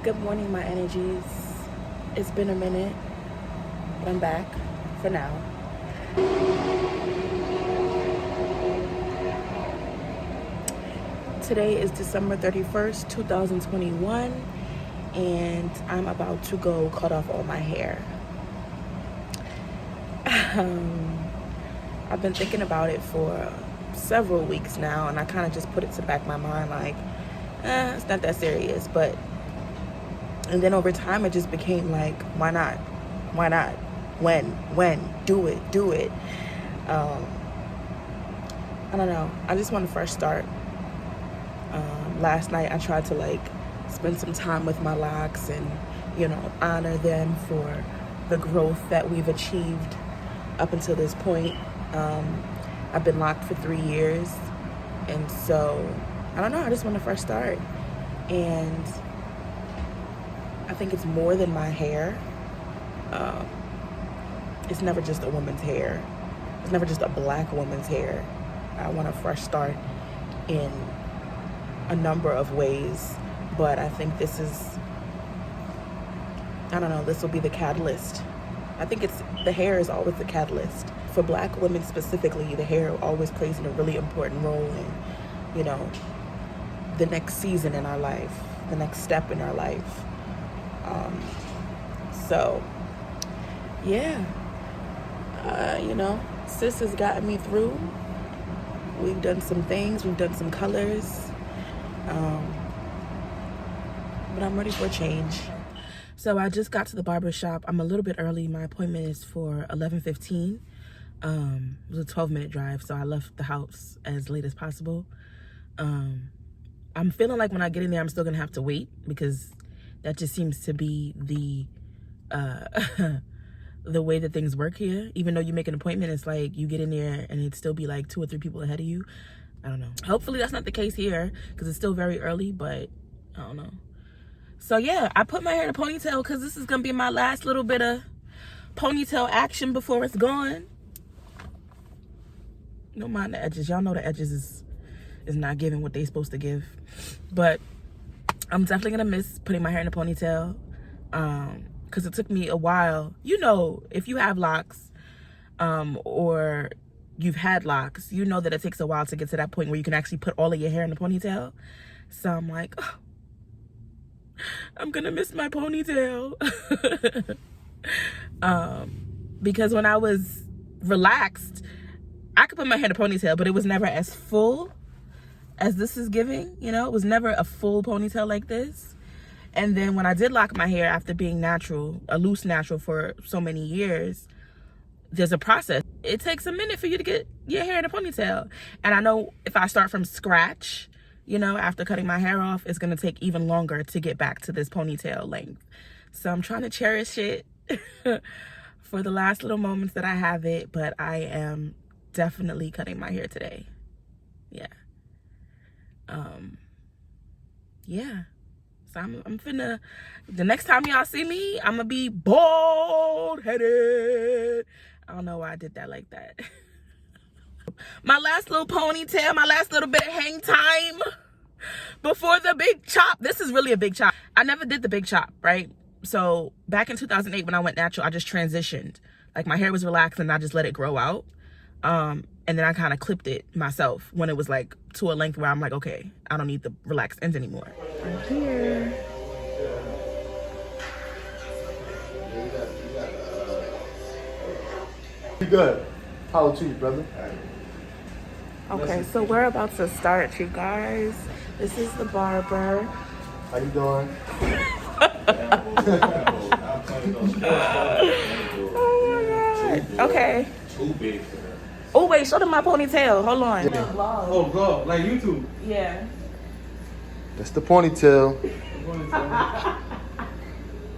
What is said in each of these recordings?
Good morning, my energies. It's been a minute, but I'm back for now. Today is December 31st, 2021, and I'm about to go cut off all my hair. I've been thinking about it for several weeks now, and I kind of just put it to the back of my mind like, it's not that serious, but and then over time, it just became like, why not? Why not? When? Do it. I don't know. I just want a fresh start. Last night, I tried to spend some time with my locks and, honor them for the growth that we've achieved up until this point. I've been locked for 3 years. And so, I don't know. I just want a fresh start. And I think it's more than my hair. It's never just a woman's hair. It's never just a black woman's hair. I want a fresh start in a number of ways, but I think this will be the catalyst. I think the hair is always the catalyst. For black women specifically, the hair always plays a really important role in, the next season in our life, the next step in our life. So, yeah, sis has gotten me through. We've done some things, we've done some colors, but I'm ready for a change. So I just got to the barber shop. I'm a little bit early. My appointment is for 11:15. It was a 12-minute drive, so I left the house as late as possible. I'm feeling like when I get in there, I'm still gonna have to wait because that just seems to be the the way that things work here. Even though you make an appointment, it's like you get in there and it'd still be like 2 or 3 people ahead of you. I don't know. Hopefully that's not the case here because it's still very early, but I don't know. So yeah, I put my hair in a ponytail because this is gonna be my last little bit of ponytail action before it's gone. Don't mind the edges. Y'all know the edges is not giving what they supposed to give. But I'm definitely gonna miss putting my hair in a ponytail. Because it took me a while. If you have locks, or you've had locks, you know that it takes a while to get to that point where you can actually put all of your hair in a ponytail. So I'm like, oh, I'm gonna miss my ponytail. Because when I was relaxed, I could put my hair in a ponytail, but it was never as full as this is giving. It was never a full ponytail like this. And then when I did lock my hair after being natural, a loose natural for so many years, there's a process. It takes a minute for you to get your hair in a ponytail. And I know if I start from scratch, after cutting my hair off, it's going to take even longer to get back to this ponytail length. So I'm trying to cherish it for the last little moments that I have it. But I am definitely cutting my hair today. Yeah. Yeah. So I'm finna, the next time y'all see me, I'm gonna be bald-headed. I don't know why I did that like that. My last little ponytail, my last little bit of hang time before the big chop. This is really a big chop. I never did the big chop, right? So back in 2008 when I went natural, I just transitioned. Like my hair was relaxed and I just let it grow out. And then I kind of clipped it myself when it was like to a length where I'm like, okay, I don't need the relaxed ends anymore. I'm here. You good? How to you, brother? Okay, so we're about to start, you guys. This is the barber. How you doing? Oh my God. Okay. Too big for her. Oh wait, show them my ponytail. Hold on. Yeah. Oh, God, like YouTube. Yeah. That's the ponytail.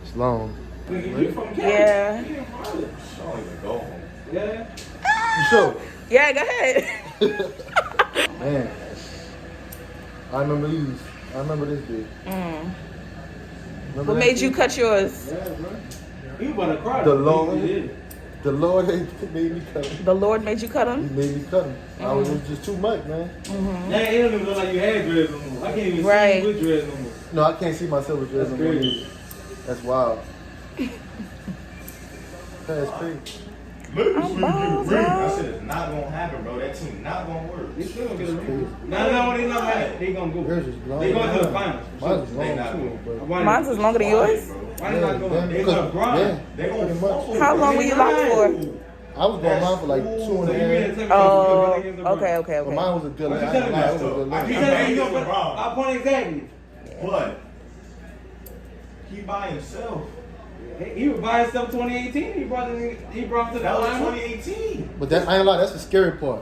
It's long. You from Cali? Yeah. I don't even go home. Yeah? You sure? Yeah, go ahead. Man. I remember these. I remember this big. What made you cut yours? Yeah, bro. You about to cry. The Lord. The Lord made me cut him. The Lord made you cut He them? made me cut him. It was just too much, man. Yeah, it don't even look like you had dreads no more. I can't even Right. see you with dreads no more. No, I can't see myself with dreads That's no more. crazy. either. That's wild. That's crazy. Look, I'm balls out. That shit is not gonna happen, bro. That team not gonna work. They still gonna get a It's ring. crazy. No, they not mad. They gonna go. Yours is long. They going to the finals. Mine's is They long not too, going. but Why Mine's is longer than yours. Why they not going? They Because- gonna grind. yeah. They gonna Pretty much. fall. How long were you locked for? I was going mine for like 2.5. Oh, okay, okay, But mine okay. was a good What length. you I ain't telling gonna lie, me? it was a good I You length. telling me you LeBron. gonna I point exactly. But he by himself. He was by himself 2018. He brought him to the That was finals. 2018. But that, I ain't gonna lie, that's the scary part.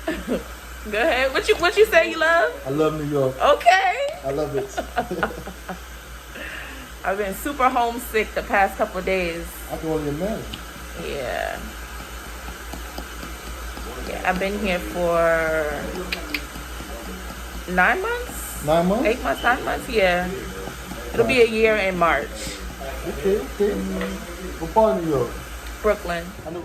Go ahead. What you say you love? I love New York. Okay. I love it. I've been super homesick the past couple of days. I can only imagine. Yeah. Yeah, I've been here for 9 months? 9 months? 8 months, 9 months, yeah. It'll be a year in March. Okay, okay. What part of New York? Brooklyn. I know.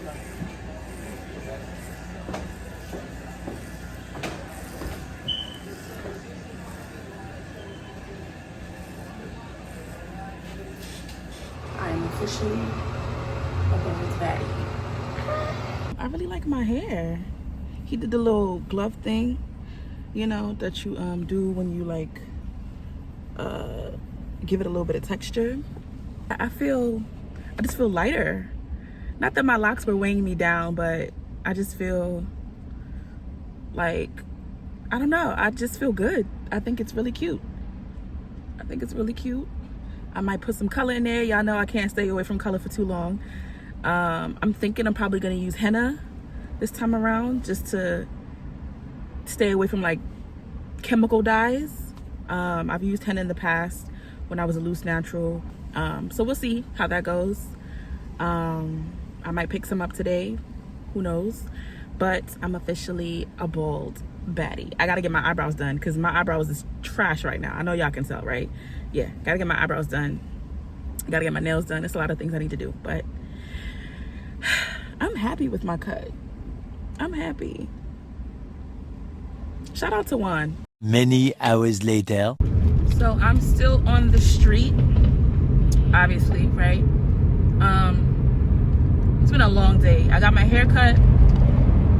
I'm officially a Bubbles baddie. I really like my hair. He did the little glove thing, you know, that you do when you like give it a little bit of texture. I just feel lighter. Not that my locks were weighing me down, but I just feel like, I don't know, I just feel good. I think it's really cute. I might put some color in there. Y'all know I can't stay away from color for too long. I'm thinking I'm probably gonna use henna this time around just to stay away from like chemical dyes. I've used henna in the past when I was a loose natural. So we'll see how that goes. I might pick some up today, who knows? But I'm officially a bald baddie. I gotta get my eyebrows done because my eyebrows is trash right now. I know y'all can tell, right? Yeah, gotta get my eyebrows done. Gotta get my nails done. There's a lot of things I need to do, but I'm happy with my cut. I'm happy. Shout out to Juan. Many hours later. So I'm still on the street, obviously, right? It's been a long day. I got my hair cut,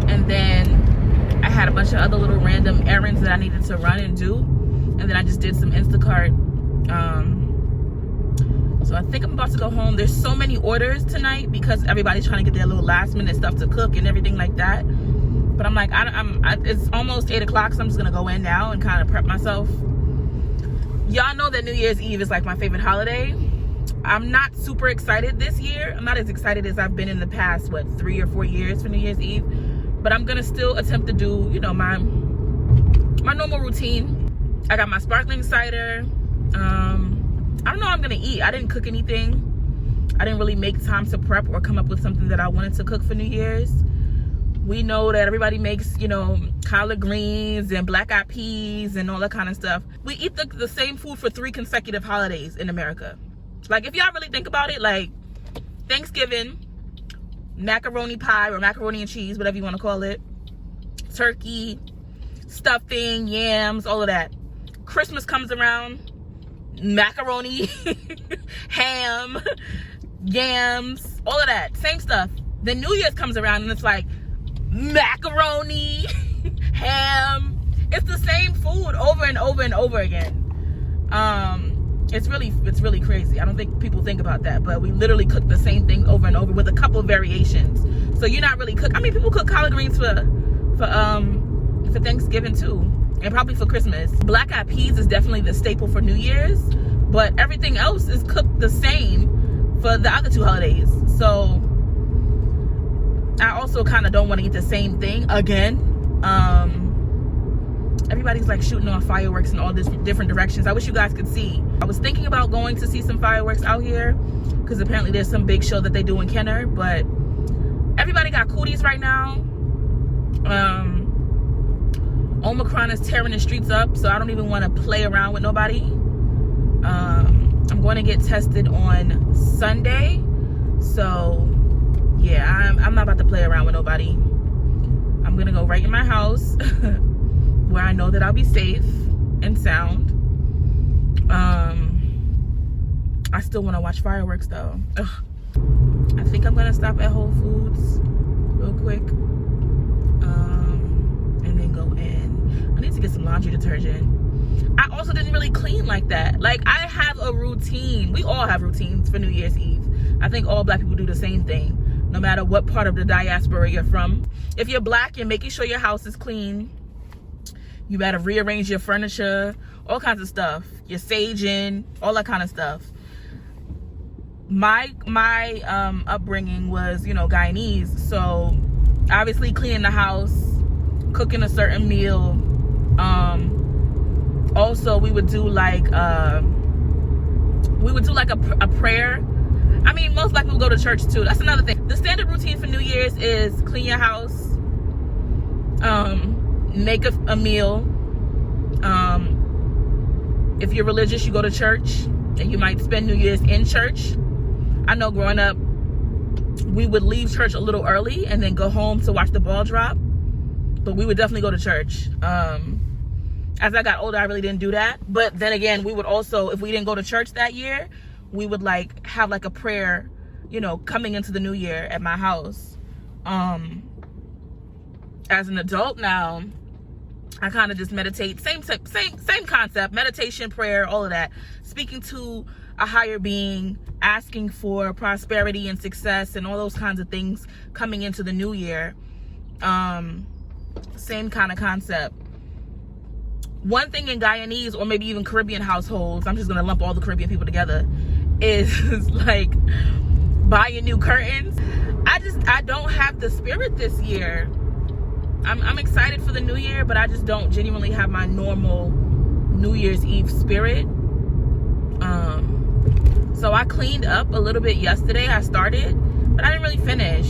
and then I had a bunch of other little random errands that I needed to run and do, and then I just did some Instacart. So I think I'm about to go home. There's so many orders tonight because everybody's trying to get their little last minute stuff to cook and everything like that. But I'm like, it's almost 8 o'clock, so I'm just gonna go in now and kind of prep myself. Y'all know that New Year's Eve is like my favorite holiday. I'm not super excited this year. I'm not as excited as I've been in the past, 3 or 4 years for New Year's Eve. But I'm gonna still attempt to do, you know, my normal routine. I got my sparkling cider. I don't know what I'm gonna eat. I didn't cook anything. I didn't really make time to prep or come up with something that I wanted to cook for New Year's. We know that everybody makes, you know, collard greens and black-eyed peas and all that kind of stuff. We eat the same food for 3 consecutive holidays in America. Like, if y'all really think about it, like Thanksgiving, macaroni pie or macaroni and cheese, whatever you want to call it, turkey, stuffing, yams, all of that. Christmas comes around, macaroni, ham, yams, all of that, same stuff. Then New Year's comes around and it's like macaroni, ham. It's the same food over and over and over again. It's really crazy. I don't think people think about that, but we literally cook the same thing over and over with a couple of variations. So you're not really cook. I mean, people cook collard greens for Thanksgiving too, and probably for Christmas. Black-eyed peas is definitely the staple for New Year's, but everything else is cooked the same for the other 2 holidays. So I also kind of don't want to eat the same thing again. Everybody's like shooting off fireworks in all this different directions. I wish you guys could see. I was thinking about going to see some fireworks out here because apparently there's some big show that they do in Kenner, but everybody got cooties right now. Omicron is tearing the streets up, so I don't even want to play around with nobody. I'm going to get tested on Sunday, so yeah, I'm not about to play around with nobody. I'm gonna go right in my house where I know that I'll be safe and sound. I still want to watch fireworks though. Ugh. I think I'm gonna stop at Whole Foods real quick, and then go in. I need to get some laundry detergent. I also didn't really clean like that. Like, I have a routine. We all have routines for New Year's Eve. I think all black people do the same thing, no matter what part of the diaspora you're from. If you're black, you're making sure your house is clean. You better rearrange your furniture, all kinds of stuff. You're saging, all that kind of stuff. My upbringing was, you know, Guyanese, so obviously cleaning the house, cooking a certain meal. Also, we would do like a prayer. I mean, most black people go to church too. That's another thing. The standard routine for New Year's is clean your house, make a meal. If you're religious, you go to church, and you might spend New Year's in church. I know growing up, we would leave church a little early and then go home to watch the ball drop, but we would definitely go to church. As I got older, I really didn't do that. But then again, we would also, if we didn't go to church that year, we would like have like a prayer, you know, coming into the new year at my house. As an adult now, I kind of just meditate. Same concept, meditation, prayer, all of that. Speaking to a higher being, asking for prosperity and success and all those kinds of things coming into the new year. Same kind of concept. One thing in Guyanese, or maybe even Caribbean households, I'm just gonna lump all the Caribbean people together, is like buying new curtains. I don't have the spirit this year. I'm excited for the new year, but I just don't genuinely have my normal New Year's Eve spirit. So I cleaned up a little bit yesterday. I started, but I didn't really finish.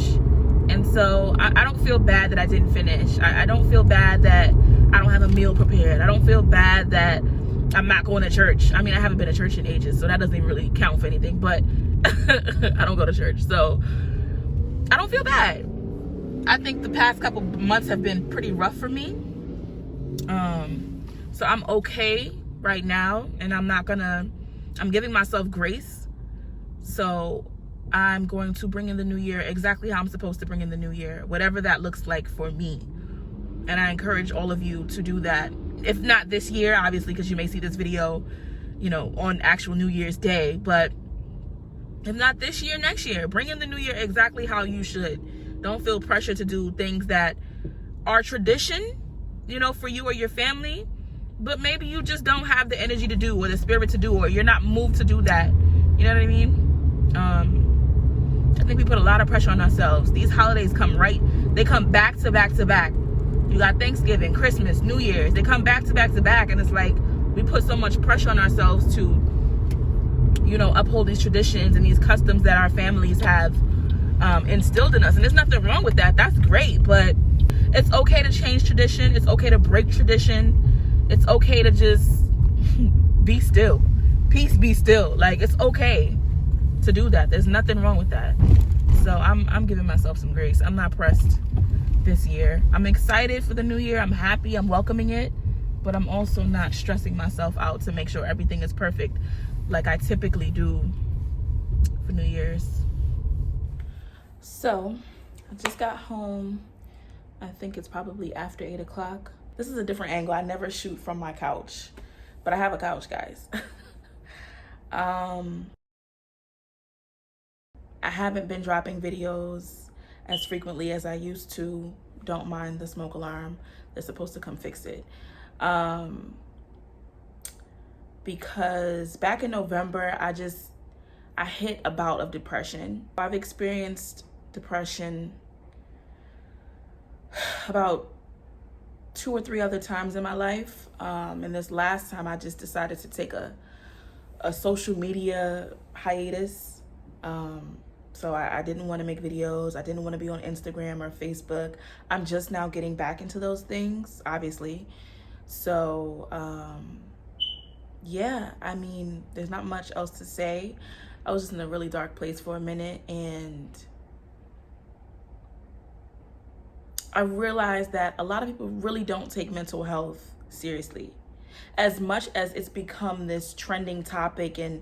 And so I don't feel bad that I didn't finish. I don't feel bad that I don't have a meal prepared. I don't feel bad that I'm not going to church. I mean, I haven't been to church in ages, so that doesn't even really count for anything, but I don't go to church. So I don't feel bad. I think the past couple months have been pretty rough for me. So I'm okay right now, and I'm giving myself grace. So I'm going to bring in the new year exactly how I'm supposed to bring in the new year, whatever that looks like for me. And I encourage all of you to do that. If not this year, obviously, because you may see this video, you know, on actual New Year's Day. But if not this year, next year, bring in the new year exactly how you should. Don't feel pressure to do things that are tradition, you know, for you or your family, but maybe you just don't have the energy to do, or the spirit to do, or you're not moved to do that. You know what I mean? I think we put a lot of pressure on ourselves. These holidays come they come back to back to back. You got Thanksgiving, Christmas, New Year's. They come back to back to back, and it's like we put so much pressure on ourselves to, you know, uphold these traditions and these customs that our families have instilled in us. And there's nothing wrong with that. That's great, but it's okay to change tradition. It's okay to break tradition. It's okay to just be still. Peace, be still. Like, it's okay to do that. There's nothing wrong with that. So I'm giving myself some grace. I'm not pressed this year. I'm excited for the new year. I'm happy. I'm welcoming it, but I'm also not stressing myself out to make sure everything is perfect like I typically do for New Year's. So I just got home. I think it's probably after 8 o'clock. This is a different angle. I never shoot from my couch, but I have a couch, guys. I haven't been dropping videos as frequently as I used to. Don't mind the smoke alarm. They're supposed to come fix it. Because back in November, I hit a bout of depression. I've experienced depression about 2 or 3 other times in my life. And this last time I just decided to take a social media hiatus. So I didn't want to make videos. I didn't want to be on Instagram or Facebook. I'm just now getting back into those things, obviously. So, yeah, I mean, there's not much else to say. I was just in a really dark place for a minute, and I realized that a lot of people really don't take mental health seriously. As much as it's become this trending topic and,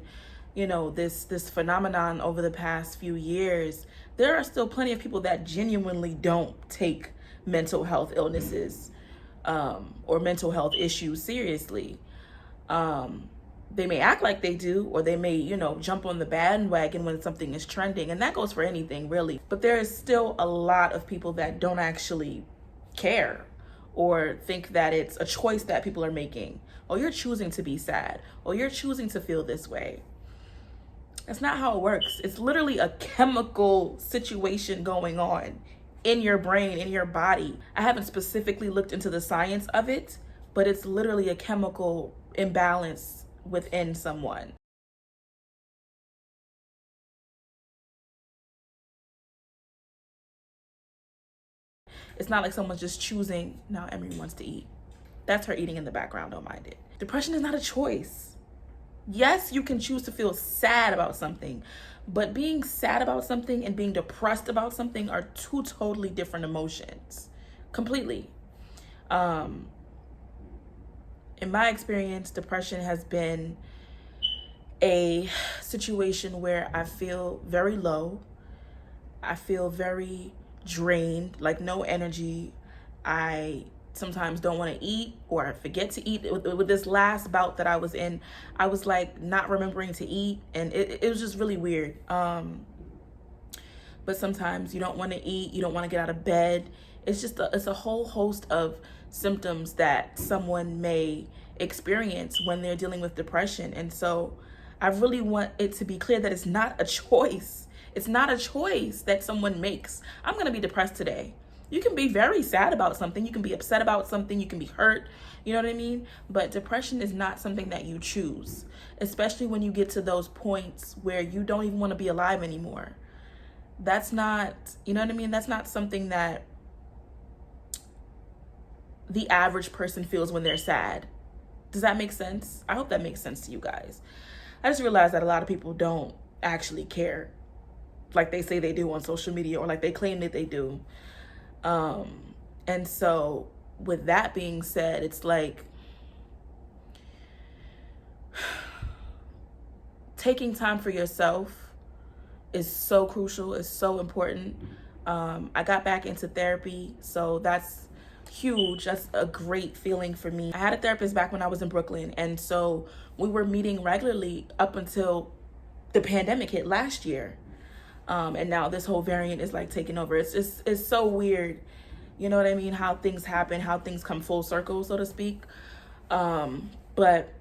you know, this phenomenon over the past few years, there are still plenty of people that genuinely don't take mental health illnesses or mental health issues seriously. They may act like they do, or they may, you know, jump on the bandwagon when something is trending, and that goes for anything really. But there is still a lot of people that don't actually care or think that it's a choice that people are making. Oh, you're choosing to be sad. Oh, you're choosing to feel this way. That's not how it works. It's literally a chemical situation going on in your brain, in your body. I haven't specifically looked into the science of it, but it's literally a chemical imbalance within someone. It's not like someone's just choosing, now Emery wants to eat. That's her eating in the background, don't mind it. Depression is not a choice. Yes, you can choose to feel sad about something, but being sad about something and being depressed about something are two totally different emotions. Completely. In my experience, depression has been a situation where I feel very low. I feel very drained, like no energy. I sometimes don't want to eat, or I forget to eat. With this last bout that I was in, I was like not remembering to eat, and it was just really weird. But sometimes you don't want to eat, you don't want to get out of bed. It's just it's a whole host of symptoms that someone may experience when they're dealing with depression. And so I really want it to be clear that it's not a choice. It's not a choice that someone makes. I'm going to be depressed today. You can be very sad about something. You can be upset about something. You can be hurt. You know what I mean? But depression is not something that you choose, especially when you get to those points where you don't even want to be alive anymore. That's not, you know what I mean? That's not something that the average person feels when they're sad. Does that make sense? I hope that makes sense to you guys. I just realized that a lot of people don't actually care like they say they do on social media, or like they claim that they do. And so with that being said, it's like taking time for yourself is so crucial, is so important. I got back into therapy, so that's huge. That's a great feeling for me. I had a therapist back when I was in Brooklyn, and so we were meeting regularly up until the pandemic hit last year. And now this whole variant is like taking over. It's so weird. You know what I mean? How things happen, how things come full circle, so to speak. But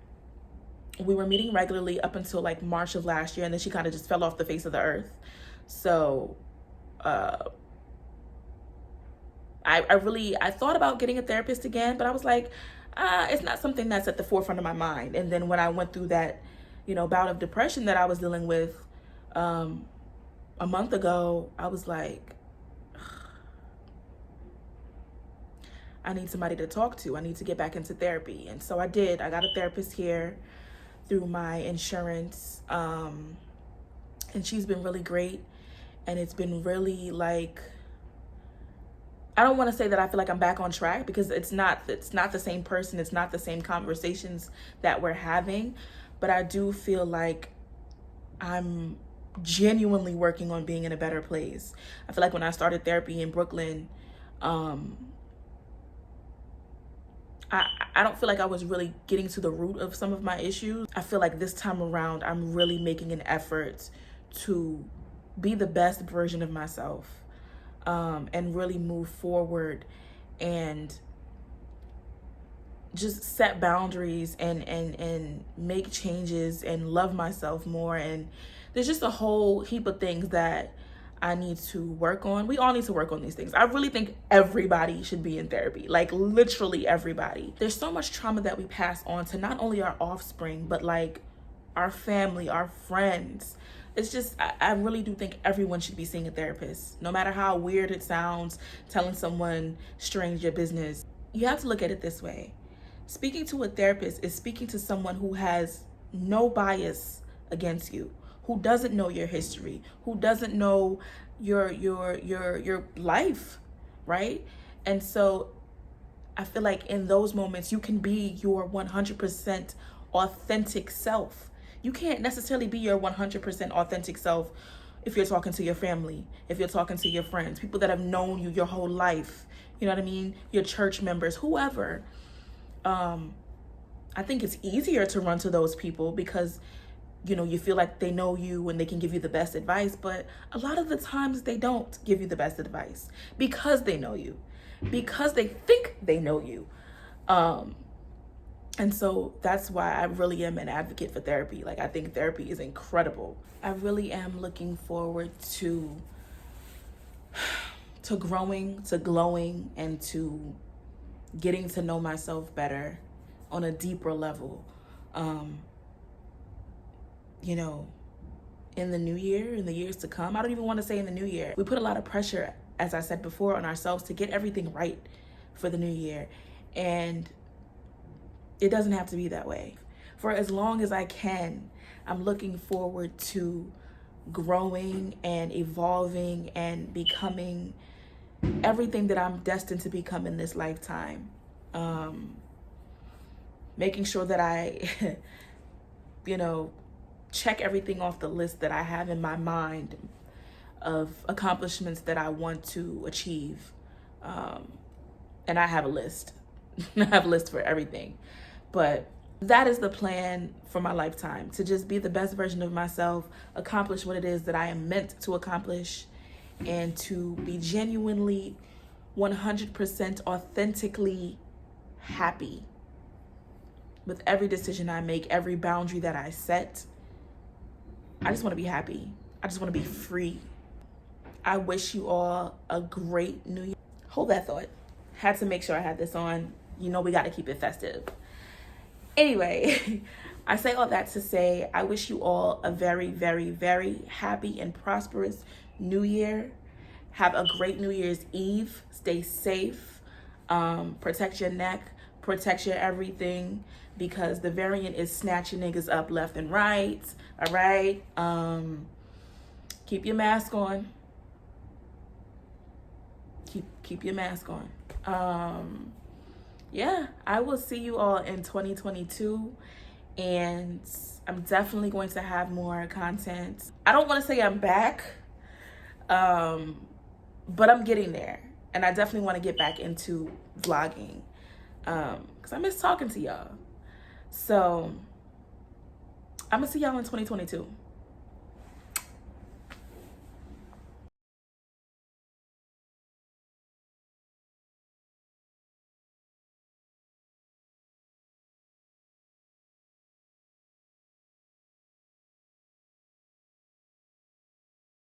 we were meeting regularly up until like March of last year, and then she kind of just fell off the face of the earth. So I thought about getting a therapist again, but I was like, it's not something that's at the forefront of my mind. And then when I went through that, you know, bout of depression that I was dealing with a month ago, I was like, I need somebody to talk to. I need to get back into therapy. And so I did. I got a therapist here through my insurance. And she's been really great. And it's been really like, I don't want to say that I feel like I'm back on track, because it's not the same person. It's not the same conversations that we're having. But I do feel like I'm genuinely working on being in a better place. I feel like when I started therapy in Brooklyn, I don't feel like I was really getting to the root of some of my issues. I feel like this time around, I'm really making an effort to be the best version of myself, and really move forward and just set boundaries and make changes and love myself more. And there's just a whole heap of things that I need to work on. We all need to work on these things. I really think everybody should be in therapy, like literally everybody. There's so much trauma that we pass on to not only our offspring, but like our family, our friends. It's just, I really do think everyone should be seeing a therapist, no matter how weird it sounds, telling someone strange your business. You have to look at it this way. Speaking to a therapist is speaking to someone who has no bias against you, who doesn't know your history, who doesn't know your life, right? And so I feel like in those moments, you can be your 100% authentic self. You can't necessarily be your 100% authentic self if you're talking to your family, if you're talking to your friends, people that have known you your whole life. You know what I mean? Your church members, whoever. I think it's easier to run to those people because, you know, you feel like they know you and they can give you the best advice. But a lot of the times they don't give you the best advice because they know you, because they think they know you. And so that's why I really am an advocate for therapy. Like, I think therapy is incredible. I really am looking forward to growing, to glowing, and to getting to know myself better on a deeper level. You know, in the new year, in the years to come. I don't even want to say in the new year. We put a lot of pressure, as I said before, on ourselves to get everything right for the new year. And it doesn't have to be that way. For as long as I can, I'm looking forward to growing and evolving and becoming everything that I'm destined to become in this lifetime. Making sure that I, you know, check everything off the list that I have in my mind of accomplishments that I want to achieve. And I have a list. I have a list for everything. But that is the plan for my lifetime, to just be the best version of myself, accomplish what it is that I am meant to accomplish, and to be genuinely 100% authentically happy with every decision I make, every boundary that I set. I just want to be happy. I just want to be free. I wish you all a great new year. Hold that thought. Had to make sure I had this on. You know we got to keep it festive. Anyway, I say all that to say I wish you all a very, very, very happy and prosperous new year. Have a great New Year's Eve. Stay safe. Protect your neck. Protect your everything, because the variant is snatching niggas up left and right. All right? Keep your mask on. Keep your mask on. Yeah, I will see you all in 2022, and I'm definitely going to have more content. I don't want to say I'm back, but I'm getting there, and I definitely want to get back into vlogging, because I miss talking to y'all. So I'm gonna see y'all in 2022.